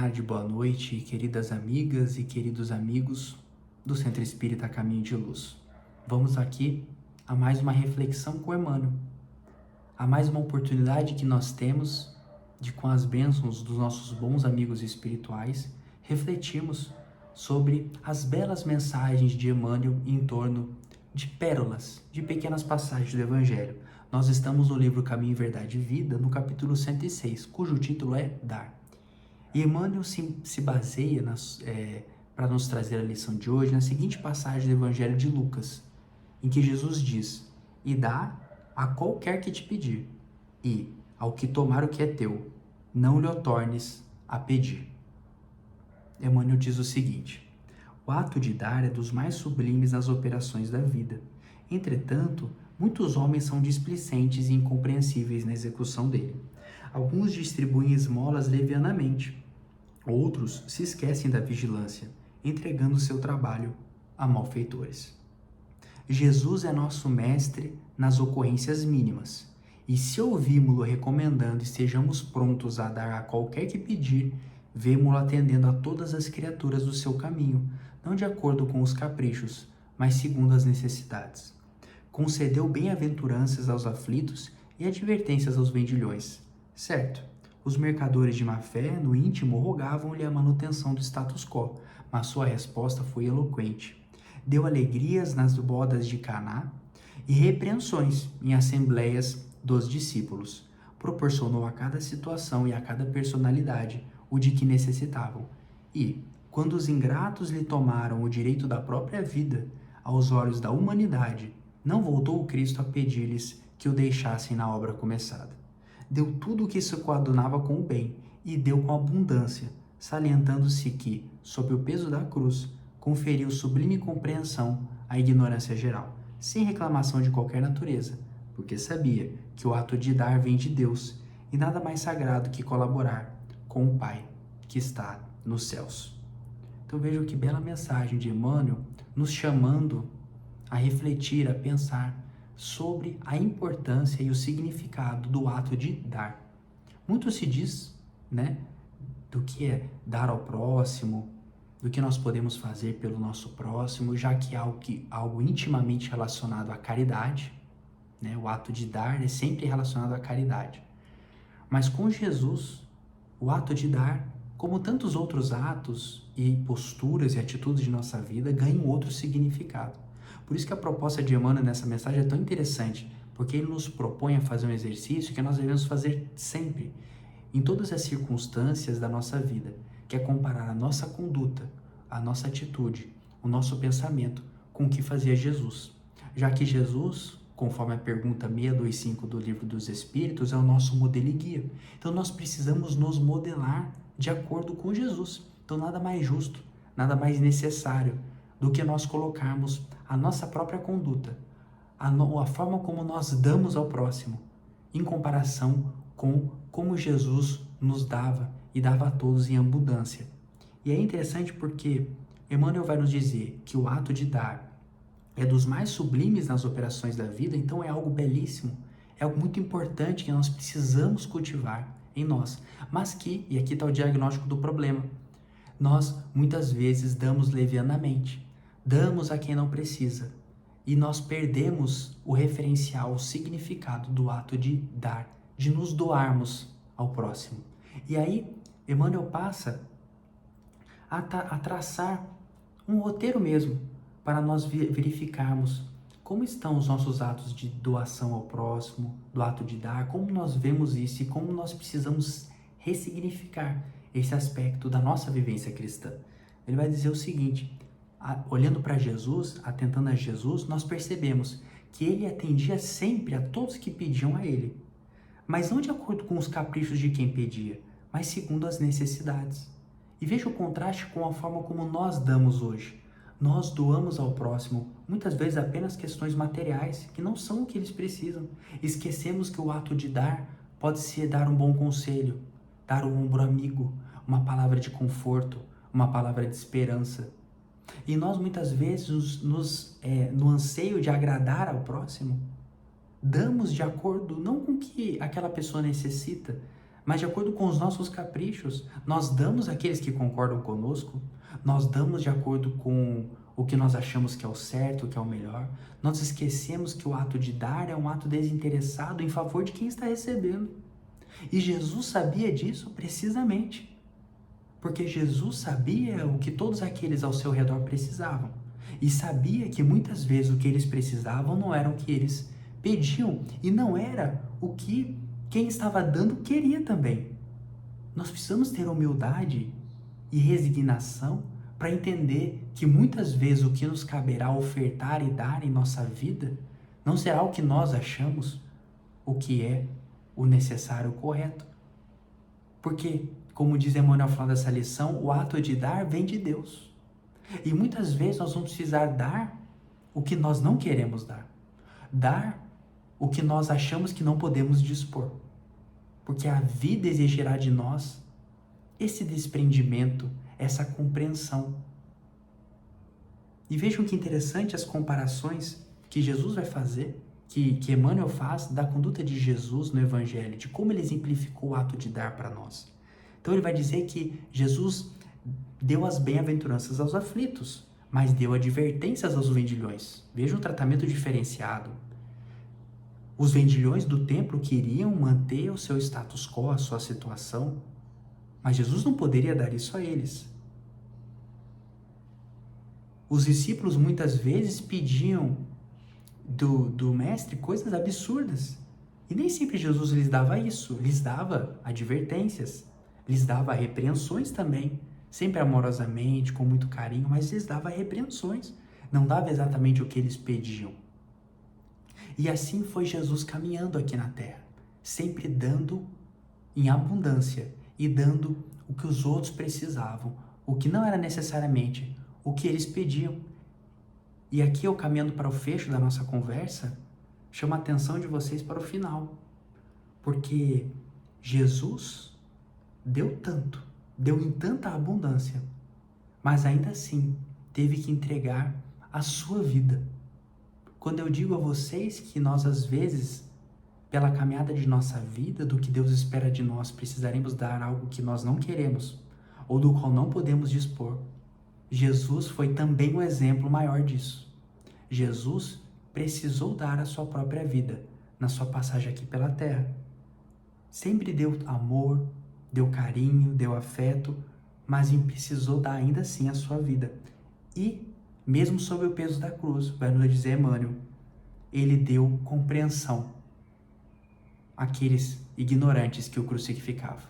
tarde, boa noite, queridas amigas e queridos amigos do Centro Espírita Caminho de Luz. Vamos aqui a mais uma reflexão com Emmanuel, a mais uma oportunidade que nós temos de, com as bênçãos dos nossos bons amigos espirituais, refletirmos sobre as belas mensagens de Emmanuel em torno de pérolas, de pequenas passagens do Evangelho. Nós estamos no livro Caminho, Verdade e Vida, no capítulo 106, cujo título é Dar. E Emmanuel se baseia para nos trazer a lição de hoje na seguinte passagem do Evangelho de Lucas, em que Jesus diz: "E dá a qualquer que te pedir, e ao que tomar o que é teu, não lhe o tornes a pedir." Emmanuel diz o seguinte: o ato de dar é dos mais sublimes nas operações da vida. Entretanto, muitos homens são displicentes e incompreensíveis na execução dele. Alguns distribuem esmolas levianamente, outros se esquecem da vigilância, entregando seu trabalho a malfeitores. Jesus é nosso mestre nas ocorrências mínimas, e se ouvimos-lo recomendando e estejamos prontos a dar a qualquer que pedir, vemo-lo atendendo a todas as criaturas do seu caminho, não de acordo com os caprichos, mas segundo as necessidades. Concedeu bem-aventuranças aos aflitos e advertências aos vendilhões. Certo, os mercadores de má-fé, no íntimo, rogavam-lhe a manutenção do status quo, mas sua resposta foi eloquente. Deu alegrias nas bodas de Caná e repreensões em assembleias dos discípulos. Proporcionou a cada situação e a cada personalidade o de que necessitavam. E, quando os ingratos lhe tomaram o direito da própria vida, aos olhos da humanidade, não voltou o Cristo a pedir-lhes que o deixassem na obra começada. Deu tudo o que se coadunava com o bem, e deu com abundância, salientando-se que, sob o peso da cruz, conferiu sublime compreensão à ignorância geral, sem reclamação de qualquer natureza, porque sabia que o ato de dar vem de Deus, e nada mais sagrado que colaborar com o Pai que está nos céus. Então vejam que bela mensagem de Emmanuel, nos chamando a refletir, a pensar sobre a importância e o significado do ato de dar. Muito se diz, do que é dar ao próximo, do que nós podemos fazer pelo nosso próximo, já que é algo intimamente relacionado à caridade, o ato de dar é sempre relacionado à caridade. Mas com Jesus, o ato de dar, como tantos outros atos e posturas e atitudes de nossa vida, ganha um outro significado. Por isso que a proposta de Emmanuel nessa mensagem é tão interessante, porque ele nos propõe a fazer um exercício que nós devemos fazer sempre, em todas as circunstâncias da nossa vida, que é comparar a nossa conduta, a nossa atitude, o nosso pensamento com o que fazia Jesus. Já que Jesus, conforme a pergunta 625 do Livro dos Espíritos, é o nosso modelo e guia. Então nós precisamos nos modelar de acordo com Jesus. Então nada mais justo, nada mais necessário do que nós colocarmos a nossa própria conduta, a forma como nós damos ao próximo, em comparação com como Jesus nos dava e dava a todos em abundância. E é interessante porque Emmanuel vai nos dizer que o ato de dar é dos mais sublimes nas operações da vida, então é algo belíssimo, é algo muito importante que nós precisamos cultivar em nós, mas que, e aqui está o diagnóstico do problema, nós muitas vezes damos levianamente, damos a quem não precisa, e nós perdemos o referencial, o significado do ato de dar, de nos doarmos ao próximo. E aí, Emmanuel passa a traçar um roteiro mesmo, para nós verificarmos como estão os nossos atos de doação ao próximo, do ato de dar, como nós vemos isso e como nós precisamos ressignificar esse aspecto da nossa vivência cristã. Ele vai dizer o seguinte: olhando para Jesus, atentando a Jesus, nós percebemos que ele atendia sempre a todos que pediam a ele, mas não de acordo com os caprichos de quem pedia, mas segundo as necessidades. E veja o contraste com a forma como nós damos hoje. Nós doamos ao próximo, muitas vezes apenas questões materiais, que não são o que eles precisam. Esquecemos que o ato de dar pode ser dar um bom conselho, dar um ombro amigo, uma palavra de conforto, uma palavra de esperança. E nós muitas vezes, no anseio de agradar ao próximo, damos de acordo não com o que aquela pessoa necessita, mas de acordo com os nossos caprichos. Nós damos àqueles que concordam conosco, nós damos de acordo com o que nós achamos que é o certo, o que é o melhor. Nós esquecemos que o ato de dar é um ato desinteressado em favor de quem está recebendo. E Jesus sabia disso precisamente, porque Jesus sabia o que todos aqueles ao seu redor precisavam, e sabia que muitas vezes o que eles precisavam não era o que eles pediam, e não era o que quem estava dando queria também. Nós precisamos ter humildade e resignação para entender que muitas vezes o que nos caberá ofertar e dar em nossa vida não será o que nós achamos o que é o necessário, o correto. Porque, como diz Emmanuel ao final dessa lição, o ato de dar vem de Deus. E muitas vezes nós vamos precisar dar o que nós não queremos dar. Dar o que nós achamos que não podemos dispor. Porque a vida exigirá de nós esse desprendimento, essa compreensão. E vejam que interessante as comparações que Jesus vai fazer, que Emmanuel faz da conduta de Jesus no Evangelho, de como ele exemplificou o ato de dar para nós. Então ele vai dizer que Jesus deu as bem-aventuranças aos aflitos, mas deu advertências aos vendilhões. Veja um tratamento diferenciado. Os vendilhões do templo queriam manter o seu status quo, a sua situação, mas Jesus não poderia dar isso a eles. Os discípulos muitas vezes pediam do mestre coisas absurdas. E nem sempre Jesus lhes dava isso, lhes dava advertências, lhes dava repreensões também, sempre amorosamente, com muito carinho, mas lhes dava repreensões. Não dava exatamente o que eles pediam. E assim foi Jesus caminhando aqui na terra, sempre dando em abundância e dando o que os outros precisavam, o que não era necessariamente o que eles pediam. E aqui eu caminhando para o fecho da nossa conversa, chamo a atenção de vocês para o final, porque Jesus deu tanto, deu em tanta abundância, mas ainda assim teve que entregar a sua vida. Quando eu digo a vocês que nós às vezes, pela caminhada de nossa vida, do que Deus espera de nós, precisaremos dar algo que nós não queremos, ou do qual não podemos dispor, Jesus foi também o exemplo maior disso. Jesus precisou dar a sua própria vida na sua passagem aqui pela terra. Sempre deu amor, deu carinho, deu afeto, mas precisou dar ainda assim a sua vida. E, mesmo sob o peso da cruz, vai nos dizer Emmanuel, ele deu compreensão àqueles ignorantes que o crucificavam.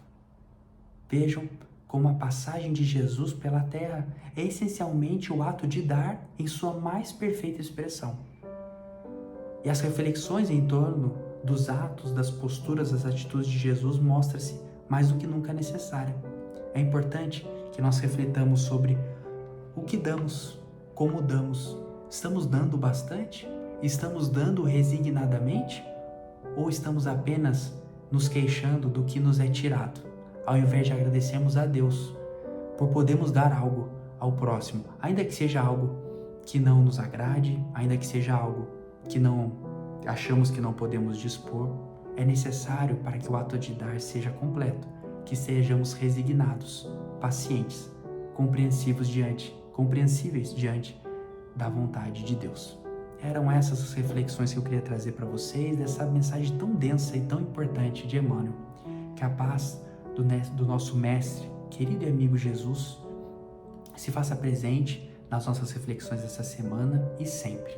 Vejam como a passagem de Jesus pela terra é essencialmente o ato de dar em sua mais perfeita expressão. E as reflexões em torno dos atos, das posturas, das atitudes de Jesus mostra-se mais do que nunca necessária. É importante que nós refletamos sobre o que damos, como damos. Estamos dando bastante? Estamos dando resignadamente? Ou estamos apenas nos queixando do que nos é tirado, ao invés de agradecermos a Deus por podermos dar algo ao próximo, ainda que seja algo que não nos agrade, ainda que seja algo que não achamos que não podemos dispor, é necessário para que o ato de dar seja completo, que sejamos resignados, pacientes, compreensíveis diante da vontade de Deus. Eram essas as reflexões que eu queria trazer para vocês, dessa mensagem tão densa e tão importante de Emmanuel. Que a paz do nosso mestre, querido e amigo Jesus, se faça presente nas nossas reflexões dessa semana e sempre.